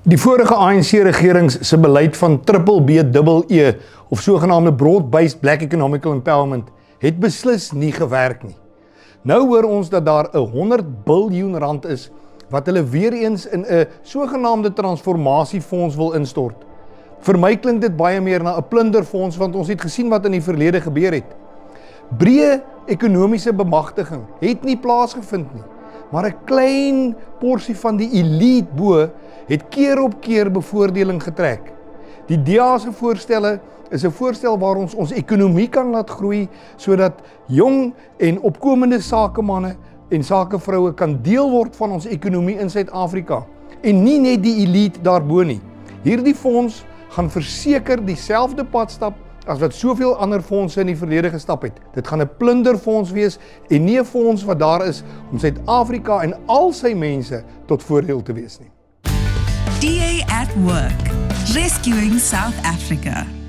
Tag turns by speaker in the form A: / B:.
A: Die vorige ANC-regerings se beleid van BBBEE of sogenaamde Broad-Based Black Economic Empowerment het beslis nie gewerk nie. Nou hoor ons dat daar 100 biljoen rand is wat hulle weer eens in 'n sogenaamde transformasiefonds wil instort. Vir my klink dit baie meer na 'n plunderfonds want ons het gesien wat in die verlede gebeur het. Breë ekonomiese bemagtiging het nie plaasgevind nie, maar 'n klein porsie van die elite bo het keer op keer bevoordeling getrek. Die DA se voorstelle is 'n voorstel waar ons ekonomie kan laat groei sodat jong en opkomende sakemanne en sakevroue kan deel word van ons ekonomie in Suid-Afrika en nie net die elite daarbo nie. Hierdie fonds gaan verseker dieselfde pad stap as wat soveel ander fondse in die verlede gestap het. Dit gaan 'n plunderfonds wees en nie 'n fonds wat daar is om Suid-Afrika en al sy mense tot voordeel te wees nie.
B: DA at Work, rescuing South Africa.